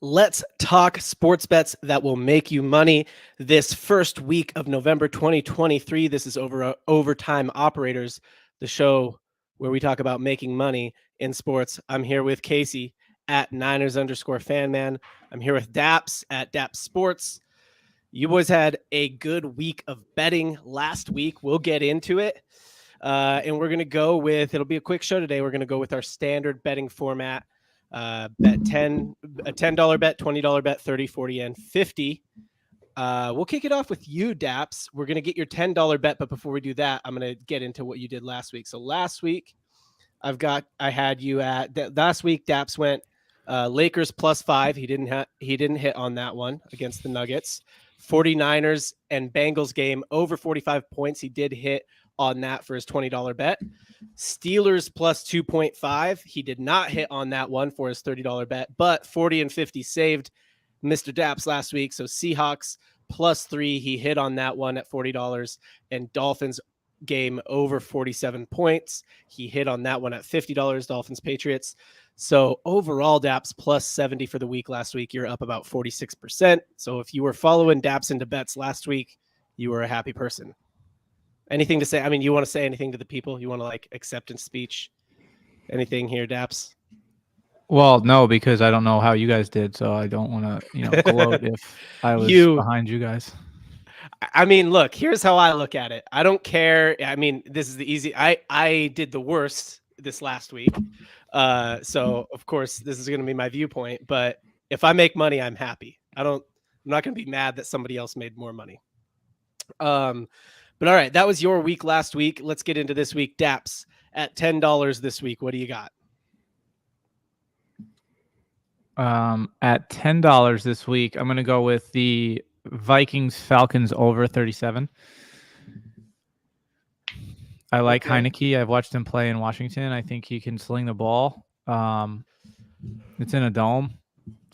Let's talk sports bets that will make you money this first week of November 2023. This is Overtime Operators, the show where we talk about making money in sports. I'm here with Casey at Niners_fanman. I'm here with Daps at Daps Sports. You boys had a good week of betting last week. We'll get into it. And we're going to go with, it'll be a quick show today. We're going to go with our standard betting format. Bet 10, a $10 bet, $20 bet, 30, 40, and 50. We'll kick it off with you, Daps. We're going to get your $10 bet, but before we do that, I'm going to get into what you did last week. So last week, I had you at last week. Daps went Lakers +5. He didn't hit on that one against the Nuggets. 49ers and Bengals game over 45 points. He did hit on that for his $20 bet. Steelers +2.5. He did not hit on that one for his $30 bet, but 40 and 50 saved Mr. Daps last week. So Seahawks +3. He hit on that one at $40, and Dolphins game over 47 points. He hit on that one at $50. Dolphins Patriots. So overall, Daps +70 for the week last week. You're up about 46%. So if you were following Daps into bets last week, you were a happy person. Anything to say? I mean, you want to say anything to the people? You want to like acceptance speech? Anything here, Daps? Well, no, because I don't know how you guys did, so I don't want to, gloat if I was behind you guys. I mean, look, here's how I look at it. I don't care. I mean, this is the easy. I did the worst this last week. So of course this is going to be my viewpoint, but if I make money, I'm happy. I'm not going to be mad that somebody else made more money. But all right, that was your week last week. Let's get into this week. Daps at $10 this week. What do you got? At $10 this week, I'm going to go with the Vikings Falcons over 37. I like Heineke. I've watched him play in Washington. I think he can sling the ball. It's in a dome.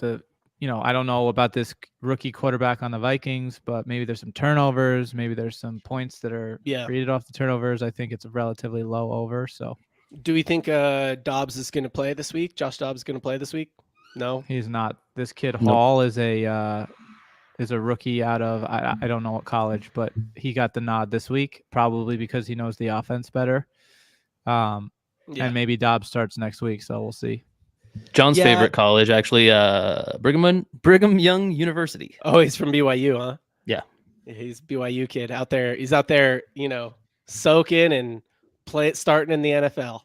I don't know about this rookie quarterback on the Vikings, but maybe there's some turnovers. Maybe there's some points that are created off the turnovers. I think it's a relatively low over. So, do we think Dobbs is going to play this week? Josh Dobbs is going to play this week? No, he's not. This kid Hall is a rookie out of I don't know what college, but he got the nod this week, probably because he knows the offense better. And maybe Dobbs starts next week, so we'll see. John's favorite college, actually, Brigham Young University. Oh, he's from BYU, huh? Yeah. He's BYU kid out there. He's out there, soaking and starting in the NFL.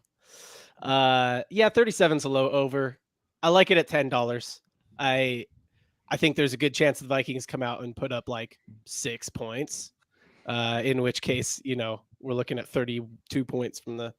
37's a low over. I like it at $10. I think there's a good chance the Vikings come out and put up like 6 points. In which case, we're looking at 32 points from the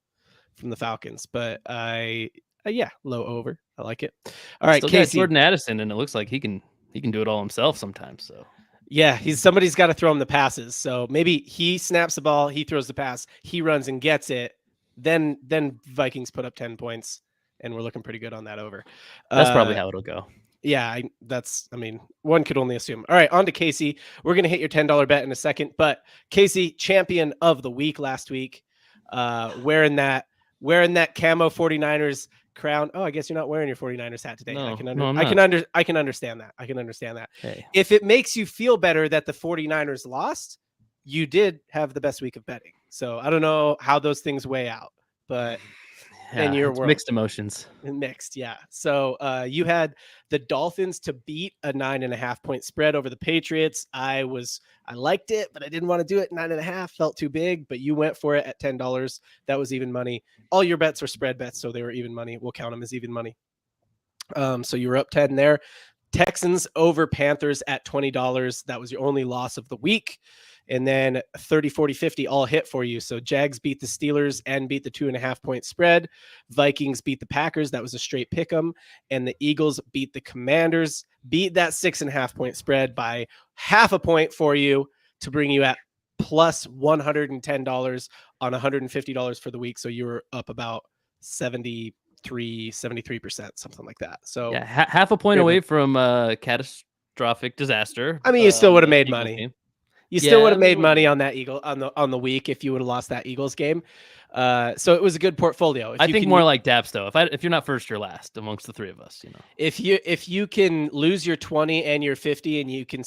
Falcons. But low over. I like it. All right, Still Casey. Jordan Addison, and it looks like he can do it all himself sometimes. So yeah, somebody's got to throw him the passes. So maybe he snaps the ball, he throws the pass, he runs and gets it. Then Vikings put up 10 points, and we're looking pretty good on that over. That's probably how it'll go. Yeah, one could only assume. All right, on to Casey. We're going to hit your $10 bet in a second, but Casey, champion of the week last week, wearing that camo 49ers crown. Oh, I guess you're not wearing your 49ers hat today. No, I can understand that. I can understand that. Hey. If it makes you feel better that the 49ers lost, you did have the best week of betting. So I don't know how those things weigh out, but in your world, mixed emotions. Mixed, yeah. So you had the Dolphins to beat a 9.5 point spread over the Patriots. I liked it, but I didn't want to do it. 9.5 felt too big, but you went for it at $10. That was even money. All your bets were spread bets, so they were even money. We'll count them as even money. So you were up 10 there. Texans over Panthers at $20. That was your only loss of the week. And then 30, 40, 50 all hit for you. So Jags beat the Steelers and beat the 2.5 point spread. Vikings beat the Packers. That was a straight pick 'em. And the Eagles beat the Commanders, beat that 6.5 point spread by 0.5 point for you to bring you at plus $110 on $150 for the week. So you were up about 73%, something like that. So yeah, 0.5 point away from catastrophic disaster. I mean, you still would have made money. Team. You still Yeah, would I have made mean, money on that on the week if you would have lost that Eagles game. So it was a good portfolio. I think more like Daps though. If you're not first, you're last amongst the three of us. if you can lose your 20 and your 50 and you can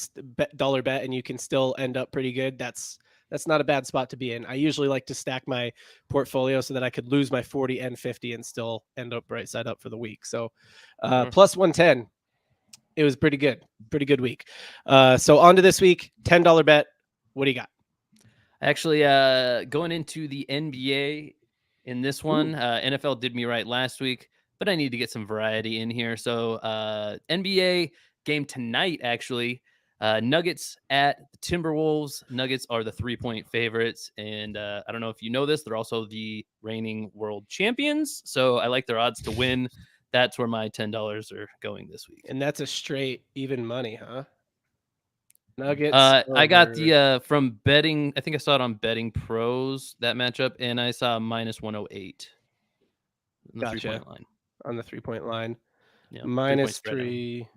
dollar bet and you can still end up pretty good, that's not a bad spot to be in. I usually like to stack my portfolio so that I could lose my 40 and 50 and still end up right side up for the week. So plus 110, it was pretty good week. So on to this week, $10 bet. What do you got? Actually, going into the NBA in this one, NFL did me right last week, but I need to get some variety in here. So NBA game tonight, actually, Nuggets at the Timberwolves. Nuggets are the 3-point favorites, and I don't know if you know this, they're also the reigning world champions. So I like their odds to win. That's where my $10 are going this week. And that's a straight even money, huh? Nuggets. I got the from betting. I think I saw it on Betting Pros, that matchup, and I saw minus 108 in the Gotcha. 3-point line. On the 3-point line. Yeah, Minus 3 point spread, I mean. 3.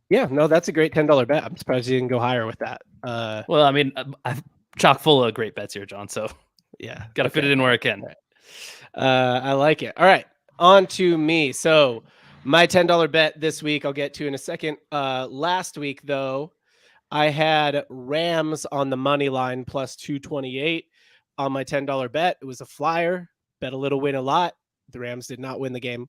Yeah, no, that's a great $10 bet. I'm surprised you didn't go higher with that. Well, I mean, I'm chock full of great bets here, John. So yeah, got to fit it in where I can. I like it. All right, on to me. So my $10 bet this week, I'll get to in a second. Last week, though, I had Rams on the money line plus 228 on my $10 bet. It was a flyer. Bet a little, win a lot. The Rams did not win the game.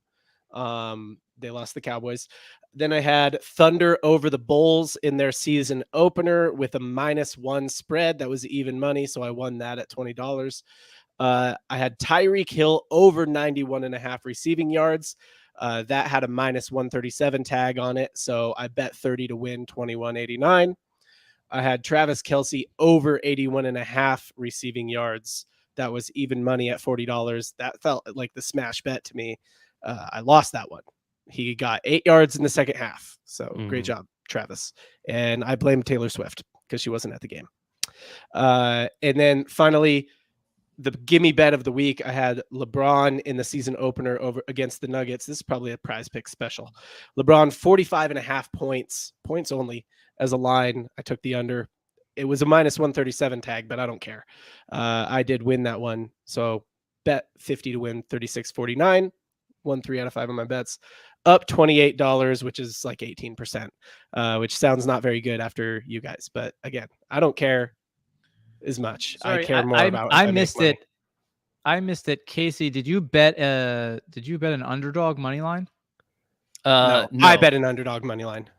They lost the Cowboys. Then I had Thunder over the Bulls in their season opener with a -1 spread. That was even money, so I won that at $20. I had Tyreek Hill over 91.5 receiving yards. That had a -137 tag on it, so I bet 30 to win, 21.89. I had Travis Kelce over 81.5 receiving yards. That was even money at $40. That felt like the smash bet to me. I lost that one. He got 8 yards in the second half. So great job, Travis. And I blame Taylor Swift because she wasn't at the game. And then finally, the gimme bet of the week, I had LeBron in the season opener over against the Nuggets. This is probably a Prize Pick special. LeBron 45.5 points only as a line. I took the under. It was a -137 tag, but I don't care. I did win that one. So bet 50 to win 36.49. Won 3 out of 5 of my bets. Up $28, which is like 18%, which sounds not very good after you guys. But again, I don't care as much. Sorry, I care more about. I missed it. I missed it. Casey, did you bet an underdog money line? No, No. I bet an underdog money line.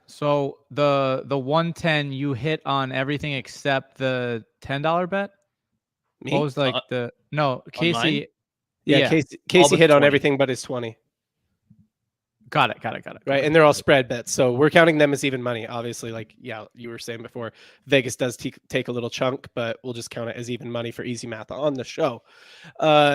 So the 110 you hit on everything except the $10 bet? Me? What was like Casey? mine? Yeah, Casey hit on everything but his 20. Got it. Right, and they're all spread bets, so we're counting them as even money. Obviously, like you were saying before, Vegas does take a little chunk, but we'll just count it as even money for easy math on the show.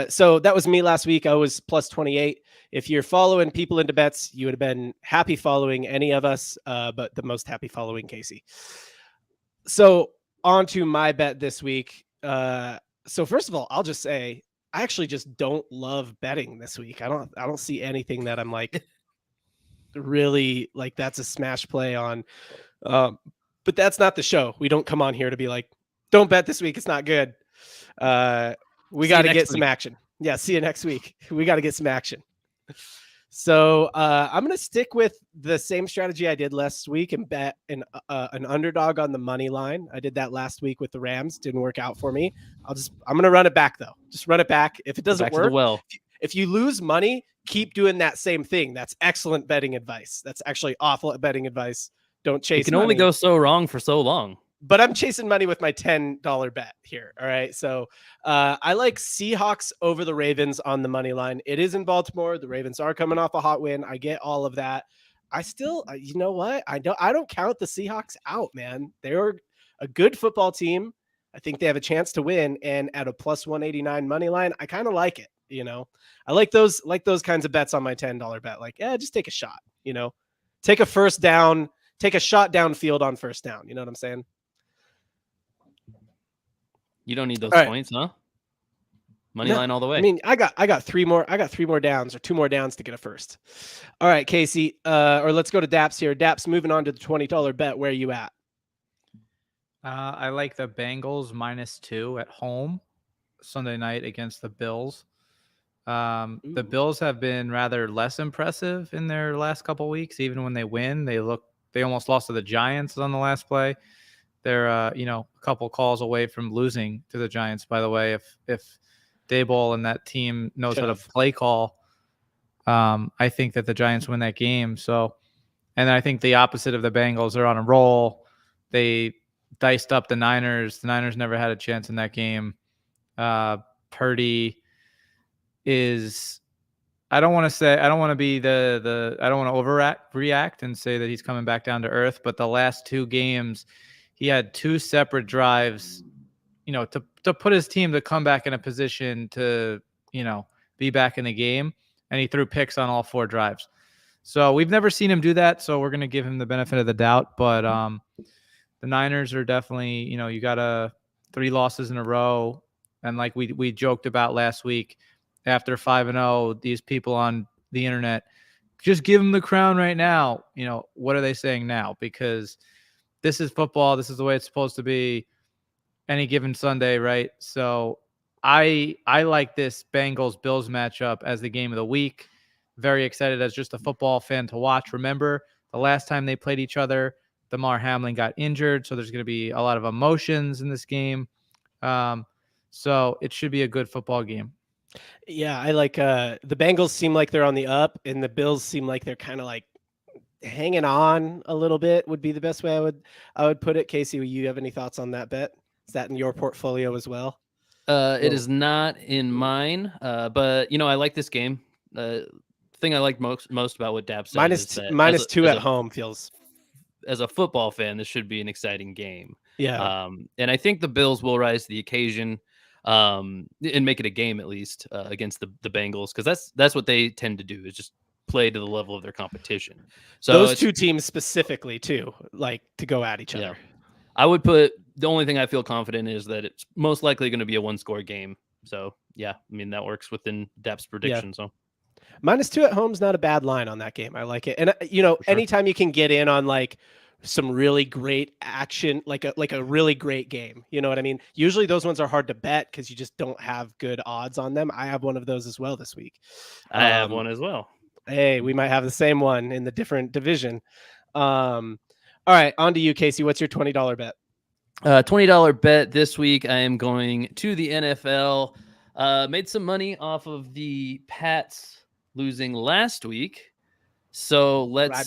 So that was me last week. I was plus 28. If you're following people into bets, you would have been happy following any of us, but the most happy following Casey. So on to my bet this week. So first of all, I'll just say I actually just don't love betting this week. I don't see anything that I'm like really like that's a smash play on. But that's not the show. We don't come on here to be like, don't bet this week. It's not good. We got to get some action. Yeah. See you next week. We got to get some action. So I'm going to stick with the same strategy I did last week and bet an underdog on the money line. I did that last week with the Rams. Didn't work out for me. I'm going to run it back though. Just run it back. If it doesn't work, if you lose money, keep doing that same thing. That's excellent betting advice. That's actually awful betting advice. Don't chase. It can only go so wrong for so long. But I'm chasing money with my $10 bet here. All right. So I like Seahawks over the Ravens on the money line. It is in Baltimore. The Ravens are coming off a hot win. I get all of that. I still, you know what? I don't count the Seahawks out, man. They're a good football team. I think they have a chance to win. And at a plus 189 money line, I kind of like it. You know, I like those kinds of bets on my $10 bet. Like, just take a shot, you know, take a first down, take a shot downfield on first down. You know what I'm saying? You don't need those points, huh? Money line all the way. I mean, I got three more downs or two more downs to get a first. All right, Casey. Or let's go to Daps here. Daps, moving on to the $20 bet. Where are you at? I like the Bengals -2 at home Sunday night against the Bills. The Bills have been rather less impressive in their last couple weeks. Even when they win, they almost lost to the Giants on the last play. They're a couple calls away from losing to the Giants, by the way. If Daboll and that team knows how to play call, I think that the Giants win that game. So, and I think the opposite of the Bengals, they're on a roll. They diced up the Niners. The Niners never had a chance in that game. Purdy is, I don't want to overreact and say that he's coming back down to earth, but the last two games, he had two separate drives, to put his team to come back in a position to, be back in the game. And he threw picks on all four drives. So we've never seen him do that. So we're going to give him the benefit of the doubt. But the Niners are definitely, you got 3 losses in a row. And like we joked about last week, after 5-0, these people on the internet, just give them the crown right now. What are they saying now? Because this is football. This is the way it's supposed to be any given Sunday, right? So I like this Bengals-Bills matchup as the game of the week. Very excited as just a football fan to watch. Remember, the last time they played each other, Damar Hamlin got injured, so there's going to be a lot of emotions in this game. So it should be a good football game. Yeah, I like the Bengals seem like they're on the up, and the Bills seem like they're kind of like hanging on a little bit, would be the best way I would put it. Casey, you have any thoughts on that bet? Is that in your portfolio as well? It is not in mine, but I like this game. Thing I like most about what Dab said is that -2 at home feels. As a football fan, this should be an exciting game. Yeah. And I think the Bills will rise to the occasion, and make it a game at least against the Bengals, because that's what they tend to do, is just play to the level of their competition. So those two teams specifically too, like to go at each other. I would put, the only thing I feel confident is that it's most likely going to be a 1-score game. So yeah, I mean, that works within Depth's prediction. So -2 at home is not a bad line on that game. I like it. And anytime you can get in on like some really great action, like a really great game, you know what I mean? Usually those ones are hard to bet because you just don't have good odds on them. I have one of those as well this week. I have one as well. Hey, we might have the same one in the different division. All right, on to you, Casey. What's your $20 bet? $20 bet this week. I am going to the NFL. Made some money off of the Pats losing last week. So let's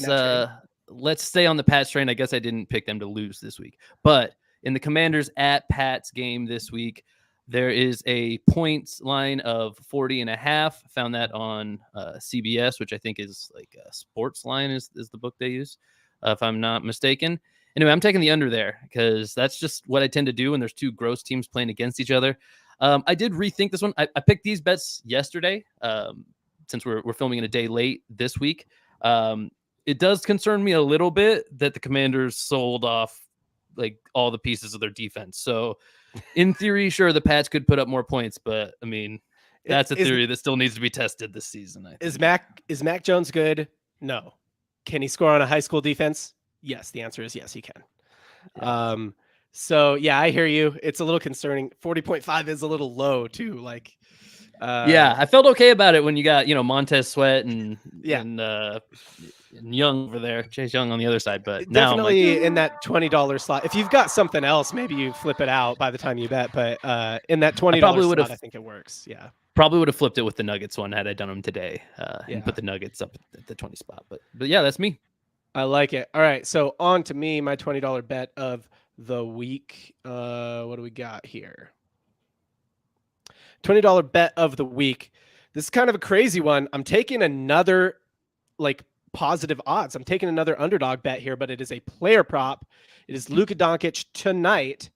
stay on the Pats train. I guess I didn't pick them to lose this week. But in the Commanders at Pats game this week, there is a points line of 40.5. Found that on CBS, which I think is like a sports line is the book they use, if I'm not mistaken. Anyway, I'm taking the under there because that's just what I tend to do when there's two gross teams playing against each other. I did rethink this one. I picked these bets yesterday since we're filming it a day late this week. It does concern me a little bit that the Commanders sold off like all the pieces of their defense. So in theory, sure, the Pats could put up more points, but I mean, that's a theory that still needs to be tested this season. Is Mac Jones good? No. Can he score on a high school defense? Yes. The answer is yes, he can. Yeah. So yeah, I hear you. It's a little concerning. 40.5 is a little low too. Like, yeah, I felt okay about it when you got, Montez Sweat and Young over there, Chase Young on the other side. But definitely now I'm like, in that $20 slot. If you've got something else, maybe you flip it out by the time you bet. But in that $20 slot, I think it works. Yeah. Probably would have flipped it with the Nuggets one had I done them today and put the Nuggets up at the 20 spot. But yeah, that's me. I like it. All right. So on to me, my $20 bet of the week. What do we got here? $20 bet of the week. This is kind of a crazy one. I'm taking another like positive odds. I'm taking another underdog bet here, but it is a player prop. It is Luka Doncic tonight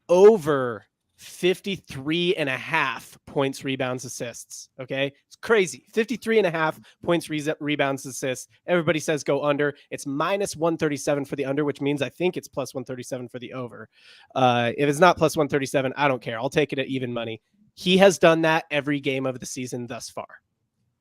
over 53.5 points, rebounds, assists. Okay. It's crazy. 53.5 points, rebounds, assists. Everybody says go under. It's -137 for the under, which means I think it's +137 for the over. If it's not +137, I don't care. I'll take it at even money. He has done that every game of the season thus far.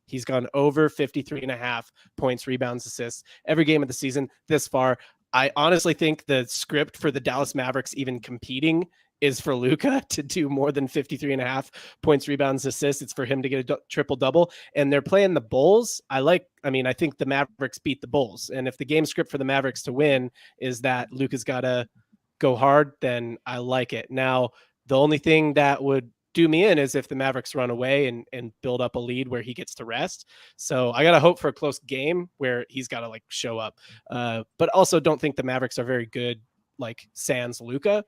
He's gone over 53.5 points, rebounds, assists every game of the season this far. I honestly think the script for the Dallas Mavericks even competing is for Luka to do more than 53.5 points, rebounds, assists. It's for him to get a triple double. And they're playing the Bulls. I think the Mavericks beat the Bulls. And if the game script for the Mavericks to win is that Luka's got to go hard, then I like it. Now, the only thing that would do me in is if the Mavericks run away and build up a lead where he gets to rest. So I got to hope for a close game where he's got to like show up. But also don't think the Mavericks are very good, like sans Luka.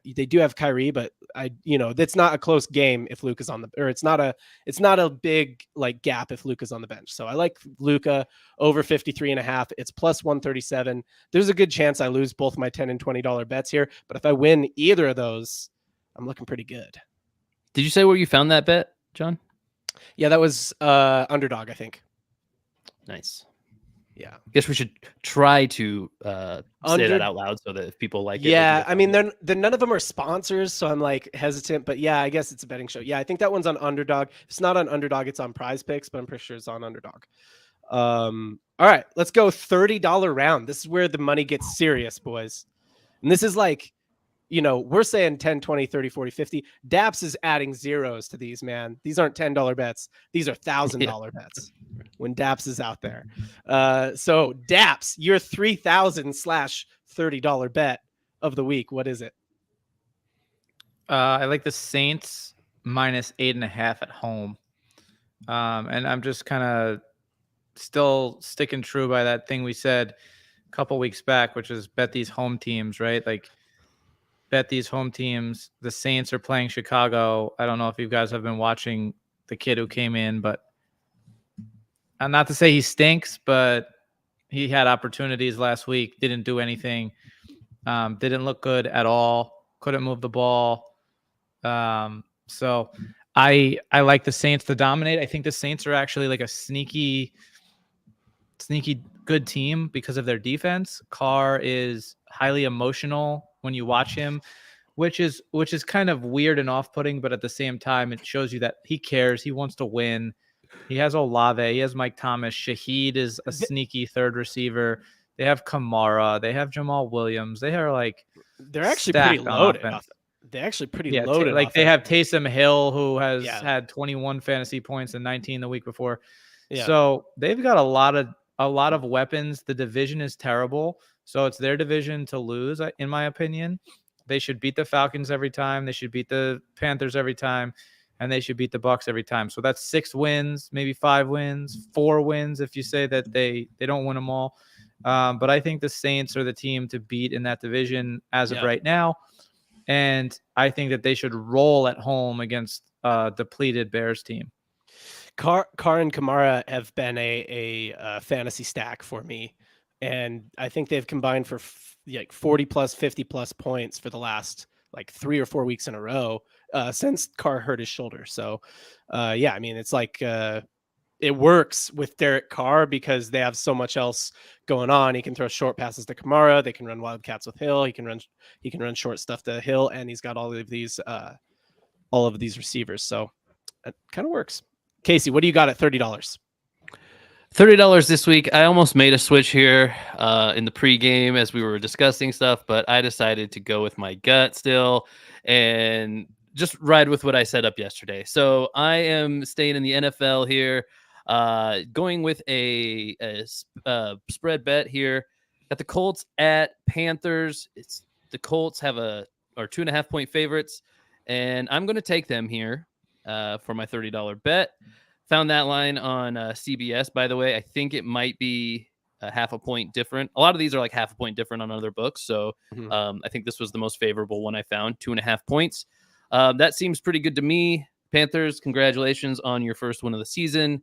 They do have Kyrie, but that's not a close game if Luka's on it's not a big like gap if Luka's on the bench. So I like Luka over 53.5. It's plus 137. There's a good chance I lose both my $10 and $20 bets here, but if I win either of those, I'm looking pretty good. Did you say where you found that bet, John? Yeah, that was Underdog, I think. Nice. Yeah. I guess we should try to say that out loud so that if people like it. Yeah, I mean, they're none of them are sponsors, so I'm like hesitant. But yeah, I guess it's a betting show. Yeah, I think that one's on Underdog. If it's not on Underdog, it's on Prize Picks, but I'm pretty sure it's on Underdog. All right, let's go $30 round. This is where the money gets serious, boys. And this is like, we're saying 10, 20, 30, 40, 50. Daps is adding zeros to these, man. These aren't $10 bets. These are $1,000 bets when Daps is out there. So Daps, your $3,000/$30 bet of the week. What is it? I like the Saints minus 8.5 at home. And I'm just kind of still sticking true by that thing we said a couple weeks back, which is bet these home teams, right? Like, bet these home teams. The Saints are playing Chicago. I don't know if you guys have been watching the kid who came in, but not to say he stinks, but he had opportunities last week. Didn't do anything. Didn't look good at all. Couldn't move the ball. So I like the Saints to dominate. I think the Saints are actually like a sneaky good team because of their defense. Carr is highly emotional when you watch him, which is kind of weird and off-putting, but at the same time, it shows you that he cares. He wants to win. He has Olave. He has Mike Thomas. Shaheed is a sneaky third receiver. They have Kamara. They have Jamal Williams. They're actually pretty loaded. They're actually pretty loaded. Like they have Taysom Hill, who has had 21 fantasy points and 19 the week before. Yeah. So they've got a lot of weapons. The division is terrible. So it's their division to lose, in my opinion. They should beat the Falcons every time. They should beat the Panthers every time. And they should beat the Bucs every time. So that's 6 wins, maybe 5 wins, 4 wins if you say that they don't win them all. But I think the Saints are the team to beat in that division as of right now. And I think that they should roll at home against a depleted Bears team. Carr and Kamara have been a fantasy stack for me. And I think they've combined for like 40 plus, 50 plus points for the last like 3 or 4 weeks in a row since Carr hurt his shoulder. So, yeah, I mean, it's like it works with Derek Carr because they have so much else going on. He can throw short passes to Kamara. They can run wildcats with Hill. He can run short stuff to Hill, and he's got all of these receivers. So it kind of works. Casey, what do you got at $30? $30 this week. I almost made a switch here in the pregame as we were discussing stuff, but I decided to go with my gut still and just ride with what I set up yesterday. So I am staying in the NFL here, going with a spread bet here. Got the Colts at Panthers. The Colts are 2.5 point favorites, and I'm going to take them here for my $30 bet. Found that line on CBS, by the way. I think it might be a half a point different. A lot of these are like half a point different on other books. So I think this was the most favorable one I found, 2.5 points. That seems pretty good to me. Panthers, congratulations on your first win of the season.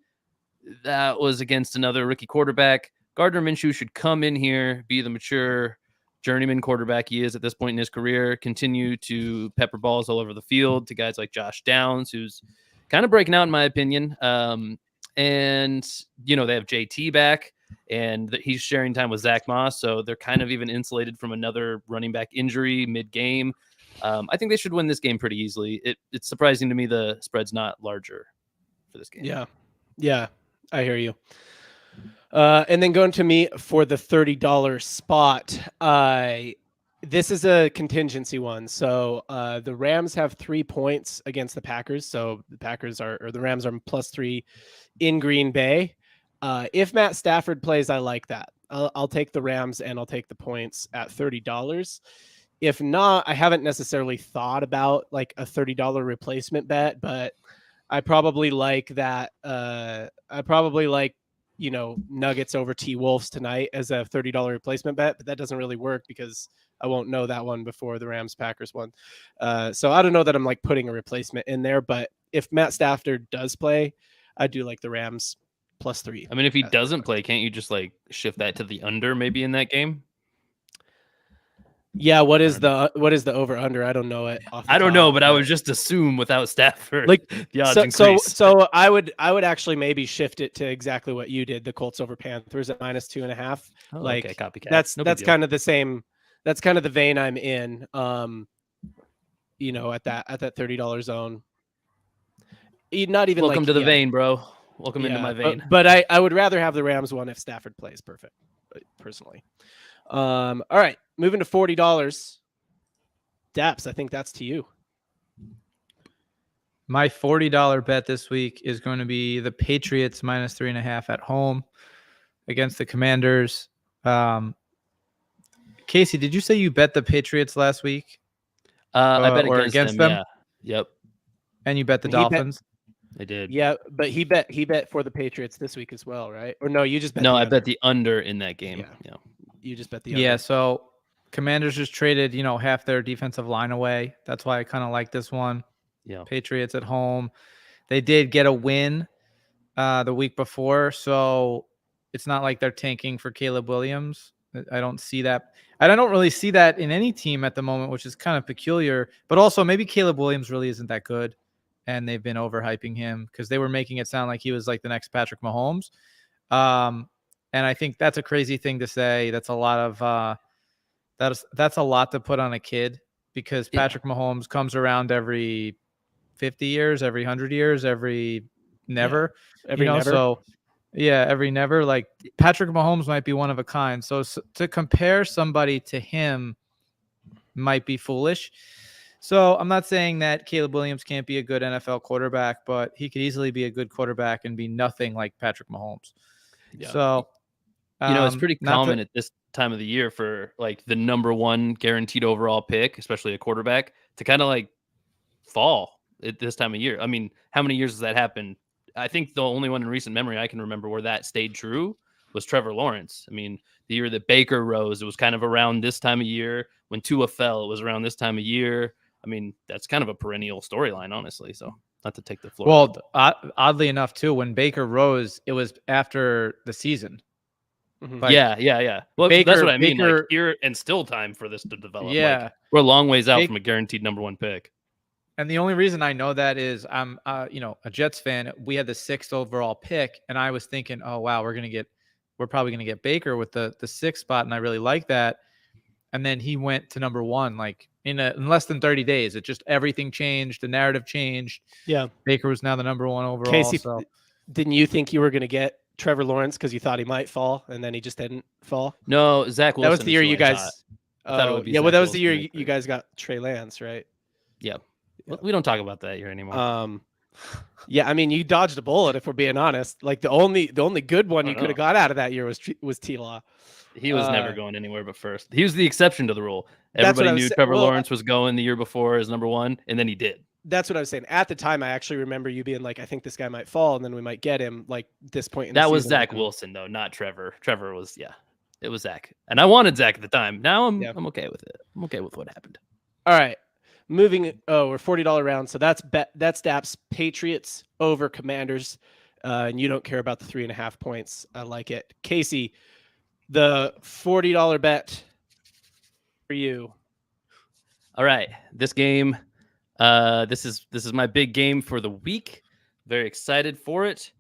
That was against another rookie quarterback. Gardner Minshew should come in here, be the mature journeyman quarterback he is at this point in his career, continue to pepper balls all over the field to guys like Josh Downs, who's kind of breaking out in my opinion. And, they have JT back and he's sharing time with Zach Moss. So they're kind of even insulated from another running back injury mid-game. I think they should win this game pretty easily. It's surprising to me the spread's not larger for this game. Yeah, I hear you. And then going to me for the $30 spot. This is a contingency one. So the Rams have 3 points against the Packers. So the Rams are +3 in Green Bay. If Matt Stafford plays, I like that. I'll take the Rams and I'll take the points at $30. If not, I haven't necessarily thought about like a $30 replacement bet, but I probably like that. I probably like, Nuggets over T-Wolves tonight as a $30 replacement bet, but that doesn't really work because I won't know that one before the Rams-Packers one. So I don't know that I'm like putting a replacement in there, but if Matt Stafford does play, I do like the Rams +3. I mean, if he doesn't play, can't you just like shift that to the under maybe in that game? Yeah, what is the over under? I don't know it. I don't know, but I would just assume without Stafford, like the odds increase. So I would actually maybe shift it to exactly what you did. The Colts over Panthers at -2.5. Oh, like okay, copycat. That's No big deal. kind of the same. That's kind of the vein I'm in. At that $30 zone. Not even Welcome like, to the vein, bro. Welcome into my but- vein. But I would rather have the Rams one if Stafford plays. Perfect, personally. All right, moving to $40. Daps, I think that's to you. My $40 bet this week is going to be the Patriots -3.5 at home against the Commanders. Casey, did you say you bet the Patriots last week? I bet or against them? Yeah. Yep, And you bet the He bet- Dolphins? I did. Yeah, but he bet for the Patriots this week as well, right? Or no, you just bet. No, the I under. bet the under in that game. Yeah. Yeah. You just bet the Yeah, under. so Commanders just traded, half their defensive line away. That's why I kind of like this one. Yeah. Patriots at home. They did get a win the week before, so it's not like they're tanking for Caleb Williams. I don't see that. I don't really see that in any team at the moment, which is kind of peculiar. But also maybe Caleb Williams really isn't that good, and they've been overhyping him because they were making it sound like he was like the next Patrick Mahomes. And I think that's a crazy thing to say. That's a lot of that's a lot to put on a kid because Yeah. Patrick Mahomes comes around every 50 years, every 100 years, every never. Every never. So yeah, every never. Like Patrick Mahomes might be one of a kind. So to compare somebody to him might be foolish. So I'm not saying that Caleb Williams can't be a good NFL quarterback, but he could easily be a good quarterback and be nothing like Patrick Mahomes. Yeah. So It's pretty common at this time of the year for like the number one guaranteed overall pick, especially a quarterback, to kind of like fall at this time of year. I mean, how many years has that happened? I think the only one in recent memory I can remember where that stayed true was Trevor Lawrence. I mean, the year that Baker rose, it was kind of around this time of year. When Tua fell, it was around this time of year. I mean, that's kind of a perennial storyline, honestly. So not to take the floor. Well, oddly enough, too, when Baker rose, it was after the season. Mhm. Like, yeah. Well, that's Baker- what I mean. Baker- Like here and still time for this to develop. Like, Yeah. we're a long ways out Bak- from a guaranteed number one pick. And the only reason I know that is I'm, a Jets fan. We had the 6th overall pick, and I was thinking, oh wow, we're probably gonna get Baker with the 6th spot, and I really like that. And then he went to number 1, like in less than 30 days. It just everything changed, the narrative changed. Yeah. Baker was now the number 1 overall. Casey, so didn't you think you were going to get Trevor Lawrence because you thought he might fall and then he just didn't fall? No, Zach Wilson. That was the year is you who I guys. thought. I thought it Oh, would be yeah, well, Zach that was the year Wilson, you guys got Trey Lance, right? Yeah. We don't talk about that year anymore. Yeah, I mean, you dodged a bullet if we're being honest. Like the only good one I you know. could have got out of that year was T-Law. He was never going anywhere but first. He was the exception to the rule. That's what Everybody I was knew sa- Trevor well, Lawrence was going the year before as number 1, and then he did. That's what I was saying. At the time, I actually remember you being like, I think this guy might fall, and then we might get him like this point in the That was season. Zach Wilson, though, not Trevor. Trevor was, it was Zach. And I wanted Zach at the time. Now I'm okay with it. I'm okay with what happened. All right. Moving, we're $40 round. So that's Daps Patriots over Commanders. And you don't care about the 3.5 points. I like it. Casey, the $40 bet for you. All right. This game, this is my big game for the week. Very excited for it.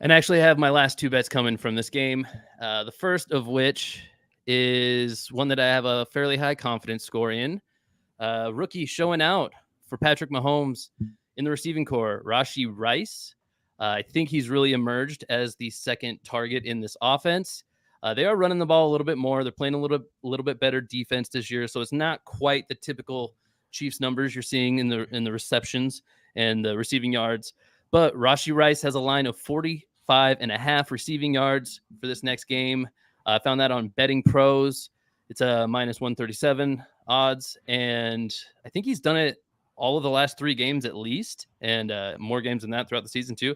And I actually have my last 2 bets coming from this game. The first of which is one that I have a fairly high confidence score in. rookie showing out for Patrick Mahomes in the receiving core, Rashee Rice. I think he's really emerged as the second target in this offense. They are running the ball a little bit more. They're playing a little bit better defense this year, so it's not quite the typical Chiefs numbers you're seeing in the receptions and the receiving yards. But Rashee Rice has a line of 45.5 receiving yards for this next game. I found that on Betting Pros. It's a minus 137 odds, and I think he's done it all of the last 3 games at least, and more games than that throughout the season too.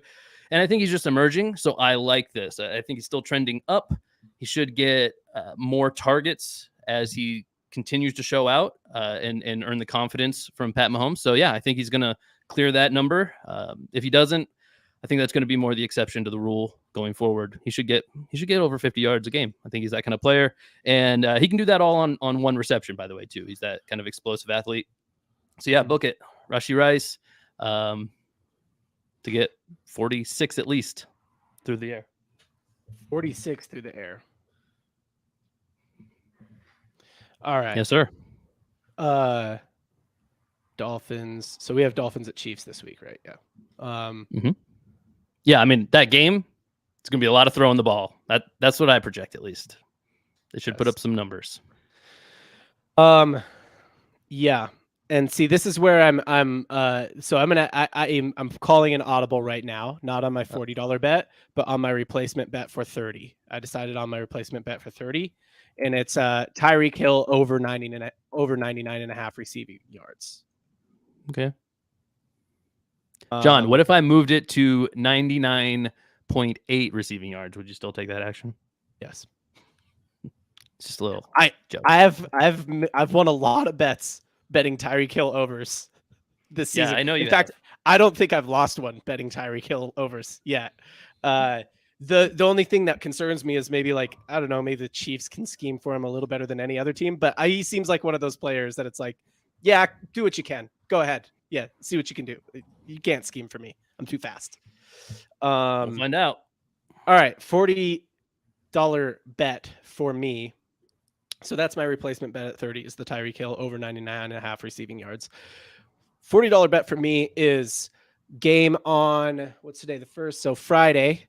And I think he's just emerging, so I like this. I think he's still trending up. He should get more targets as he continues to show out and earn the confidence from Pat Mahomes. So yeah, I think he's going to clear that number. If he doesn't, I think that's going to be more the exception to the rule going forward. He should get over 50 yards a game. I think he's that kind of player, and he can do that all on one reception, by the way, too. He's that kind of explosive athlete. So yeah, book it. Rashee Rice to get 46 at least through the air. 46 through the air. All right. Yes, sir. Dolphins. So we have Dolphins at Chiefs this week, right? Yeah. Yeah, I mean, that game, it's going to be a lot of throwing the ball. That's what I project, at least. They should put up some numbers. Yeah. And see, this is where I'm calling an audible right now, not on my $40 bet, but on my replacement bet for 30. I decided on my replacement bet for 30, and it's Tyreek Hill over 99.5 receiving yards. Okay. John, what if I moved it to 99.8 receiving yards? Would you still take that action? Yes. It's just a little joke. I've won a lot of bets betting Tyreek Hill overs this season. Yeah, I know you. In fact, I don't think I've lost one betting Tyreek Hill overs yet. The only thing that concerns me is maybe maybe the Chiefs can scheme for him a little better than any other team. But he seems like one of those players that it's like, yeah, do what you can. Go ahead. Yeah, see what you can do. You can't scheme for me. I'm too fast. We'll find out. All right, $40 bet for me. So that's my replacement bet at 30 is the Tyreek Hill over 99.5 receiving yards. $40 bet for me is game on, what's today, the 1st? So Friday,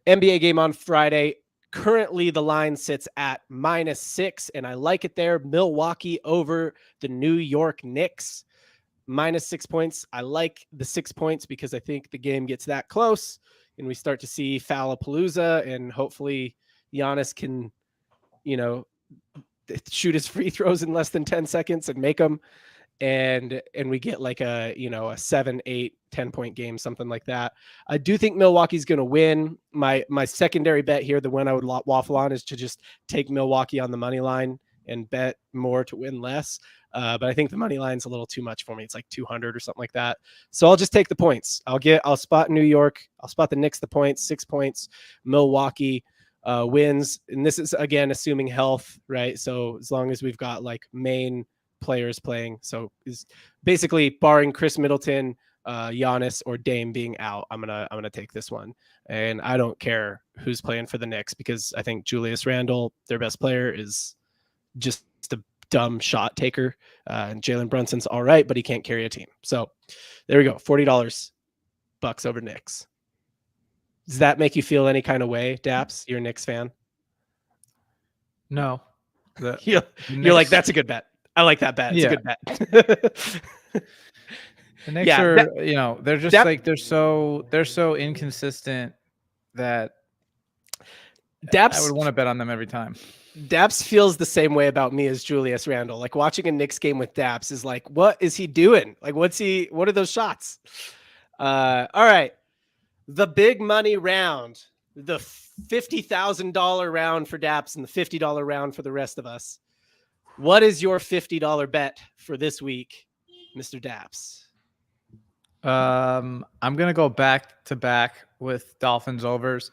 NBA game on Friday. Currently, the line sits at -6, and I like it there. Milwaukee over the New York Knicks, -6 points. I like the 6 points because I think the game gets that close, and we start to see Fallapalooza, and hopefully Giannis can, shoot his free throws in less than 10 seconds and make them. And we get like a 7, 8, 10-point game, something like that. I do think Milwaukee's going to win. My secondary bet here, the one I would waffle on, is to just take Milwaukee on the money line and bet more to win less. But I think the money line's a little too much for me. It's like 200 or something like that. So I'll just take the points. I'll spot New York. I'll spot the Knicks, the points, 6 points. Milwaukee wins. And this is, again, assuming health, right? So as long as we've got like main players playing. So is basically barring Chris Middleton, Giannis, or Dame being out, I'm gonna take this one. And I don't care who's playing for the Knicks because I think Julius Randle, their best player, is just a dumb shot taker. And Jalen Brunson's all right, but he can't carry a team. So there we go. $40 bucks over Knicks. Does that make you feel any kind of way, Daps? You're a Knicks fan? No. You're like, that's a good bet. I like that bet. It's a good bet. The Knicks are, they're just they're so inconsistent that Daps, I would want to bet on them every time. Daps feels the same way about me as Julius Randle. Like watching a Knicks game with Daps is like, what is he doing? Like, what are those shots? All right. The big money round, the $50,000 round for Daps and the $50 round for the rest of us. What is your $50 bet for this week, Mr. Daps? I'm going to go back to back with Dolphins overs.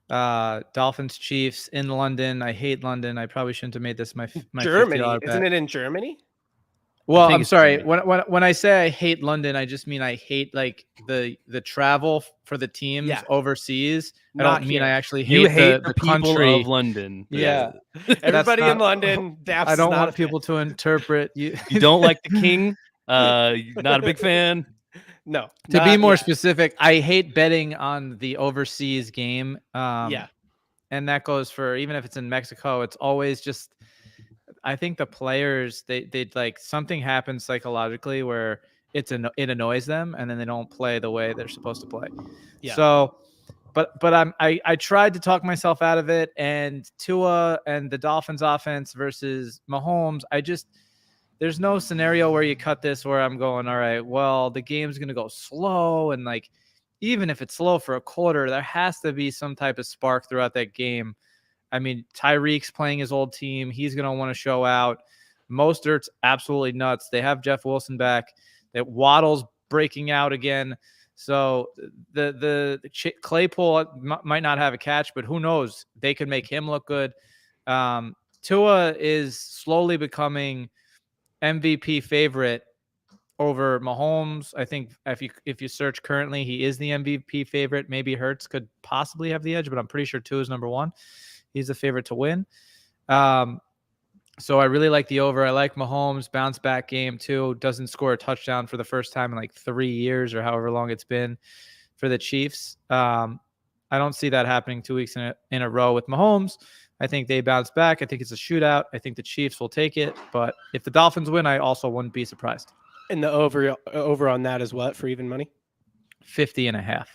Dolphins Chiefs in London. I hate London. I probably shouldn't have made this my Germany. $50 bet. Isn't it in Germany? Well, think I'm it's sorry. Germany. When I say I hate London, I just mean I hate like the travel for the teams Yeah. overseas. I Not don't mean I here. actually You hate hate the people country. of London. Yeah. Everybody in not- London, Daps I is don't not a want people to interpret you. You don't like the king. You're not a big fan. No. To be not- more yeah, specific, I hate betting on the overseas game. yeah. And that goes for even if it's in Mexico. It's always just. I think the players they like something happens psychologically where it annoys them and then they don't play the way they're supposed to play. Yeah. So, but I tried to talk myself out of it. And Tua and the Dolphins offense versus Mahomes, there's no scenario where you cut this where I'm going, all right, well, the game's going to go slow. And like, even if it's slow for a quarter, there has to be some type of spark throughout that game. I mean, Tyreek's playing his old team. He's going to want to show out. Mostert's absolutely nuts. They have Jeff Wilson back. That Waddle's breaking out again. So the Claypool might not have a catch, but who knows? They could make him look good. Tua is slowly becoming MVP favorite over Mahomes. I think if you search currently, he is the MVP favorite. Maybe Hurts could possibly have the edge, but I'm pretty sure Tua is number one. He's the favorite to win. So I really like the over. I like Mahomes bounce back game too. Doesn't score a touchdown for the first time in like 3 years or however long it's been for the Chiefs. I don't see that happening 2 weeks in a row with Mahomes. I think they bounce back. I think it's a shootout. I think the Chiefs will take it. But if the Dolphins win, I also wouldn't be surprised. And the over on that is what for even money? 50.5.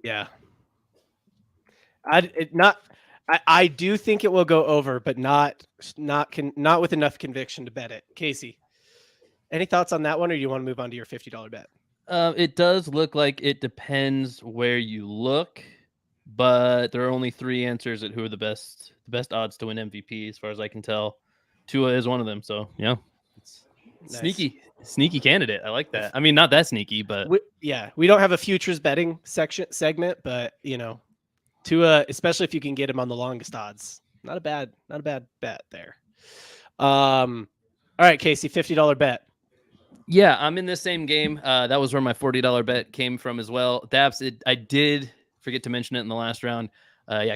Yeah. I do think it will go over, but not with enough conviction to bet it. Casey, any thoughts on that one, or do you want to move on to your $50 bet? It does look like it depends where you look, but there are only 3 answers at who are the best odds to win MVP, as far as I can tell. Tua is one of them, so yeah, it's Nice. sneaky candidate. I like that. I mean, not that sneaky, but We don't have a futures betting segment, but Tua, especially if you can get him on the longest odds, not a bad bet there. All right, Casey, $50 bet. yeah, I'm in this same game. That was where my $40 bet came from as well. Daps, I did forget to mention it in the last round.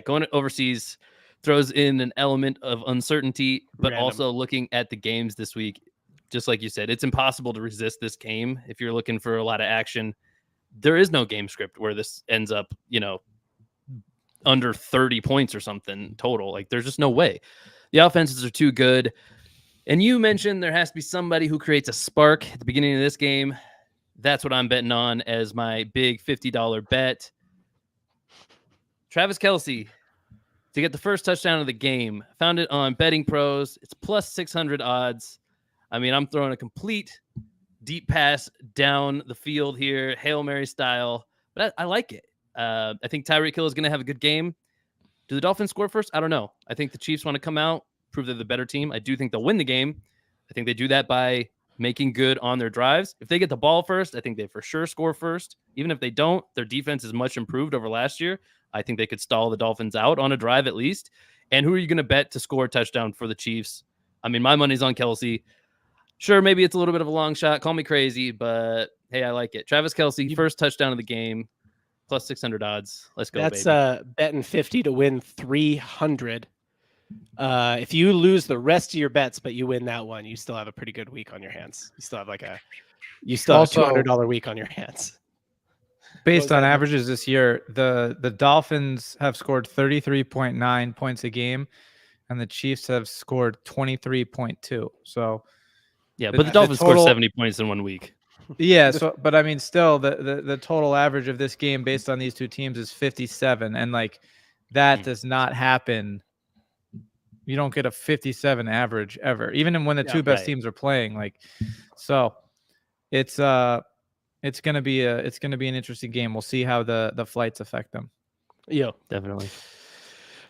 Going overseas throws in an element of uncertainty, but Random. also looking at the games this week, just like you said, it's impossible to resist this game if you're looking for a lot of action. There is no game script where this ends up, under 30 points or something total. Like, there's just no way. The offenses are too good. And you mentioned there has to be somebody who creates a spark at the beginning of this game. That's what I'm betting on as my big $50 bet. Travis Kelce to get the first touchdown of the game. Found it on Betting Pros. It's plus 600 odds. I mean, I'm throwing a complete deep pass down the field here, Hail Mary style, but I like it. I think Tyreek Hill is going to have a good game. Do the Dolphins score first? I don't know. I think the Chiefs want to come out, prove they're the better team. I do think they'll win the game. I think they do that by making good on their drives. If they get the ball first, I think they for sure score first. Even if they don't, their defense is much improved over last year. I think they could stall the Dolphins out on a drive at least. And who are you going to bet to score a touchdown for the Chiefs? I mean, my money's on Kelce. Sure, maybe it's a little bit of a long shot. Call me crazy, but hey, I like it. Travis Kelce, first touchdown of the game, plus 600 odds. Let's go, That's baby. Betting 50 to win 300. If you lose the rest of your bets, but you win that one, you still have a pretty good week on your hands. You still have a $200 week on your hands. Based on averages this year, the Dolphins have scored 33.9 points a game, and the Chiefs have scored 23.2. So, yeah, but the Dolphins scored 70 points in 1 week. Yeah, but I mean, still, the total average of this game based on these two teams is 57, and like that does not happen. You don't get a 57 average ever, even when the two best teams are playing. Like, so it's gonna be an interesting game. We'll see how the flights affect them. Yeah, definitely.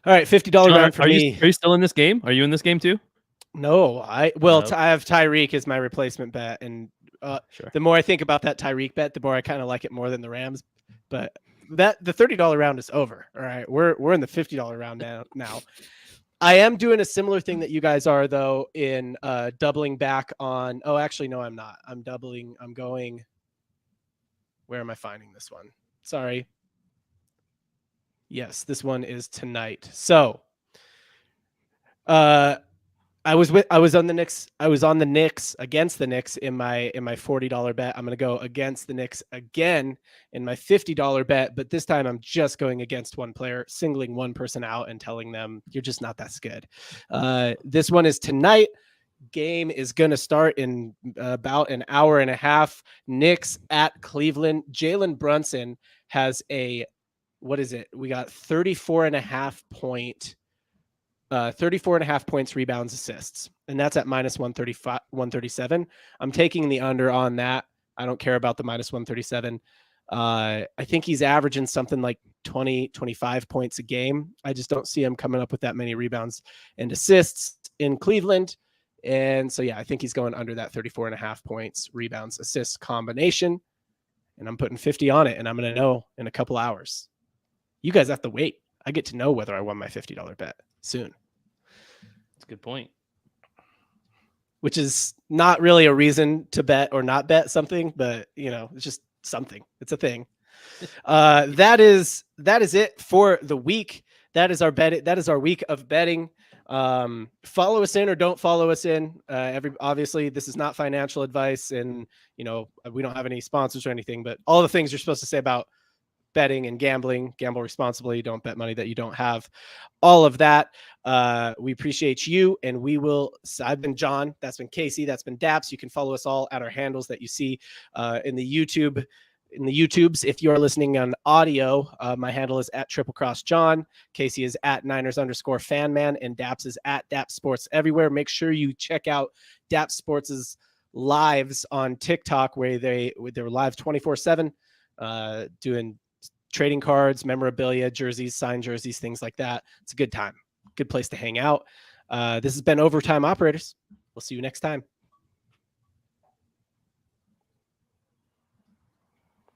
All right, $50 round for me. Are you still in this game? Are you in this game too? No, I have Tyreek as my replacement bet, and sure. The more I think about that Tyreek bet, the more I kind of like it more than the Rams. But the $30 round is over. All right, we're in the $50 round now. I am doing a similar thing that you guys are, though, in doubling back on. Oh, actually, no, I'm not. I'm doubling. I'm going. Where am I finding this one? Sorry. Yes, this one is tonight. So, I was on the Knicks. I was on the Knicks against the Knicks in my $40 bet. I'm going to go against the Knicks again in my $50 bet, but this time I'm just going against one player, singling one person out and telling them you're just not that good. This one is tonight. Game is going to start in about an hour and a half. Knicks at Cleveland. Jalen Brunson has a, what is it? We got 34.5 points, rebounds, assists, and that's at minus 135, 137. I'm taking the under on that. I don't care about the minus 137. I think he's averaging something like 20, 25 points a game. I just don't see him coming up with that many rebounds and assists in Cleveland. And so, yeah, I think he's going under that 34.5 points, rebounds, assists combination. And I'm putting 50 on it, and I'm going to know in a couple hours. You guys have to wait. I get to know whether I won my $50 bet soon. That's a good point. Which is not really a reason to bet or not bet something, but it's just something. It's a thing. That is it for the week. That is our bet. That is our week of betting. Follow us in or don't follow us in. Obviously this is not financial advice, and we don't have any sponsors or anything, but all the things you're supposed to say about betting and gambling, gamble responsibly, don't bet money that you don't have, all of that. We appreciate you, and I've been John, that's been Casey, that's been Daps. You can follow us all at our handles that you see in the YouTubes. If you're listening on audio, my handle is at Triple Cross John. Casey is at Niners_fanman, and Daps is at Daps Sports everywhere. Make sure you check out Daps Sports' lives on TikTok, where they're live 24/7, doing trading cards, memorabilia, jerseys, signed jerseys, things like that. It's a good time. Good place to hang out. This has been Overtime Operators. We'll see you next time.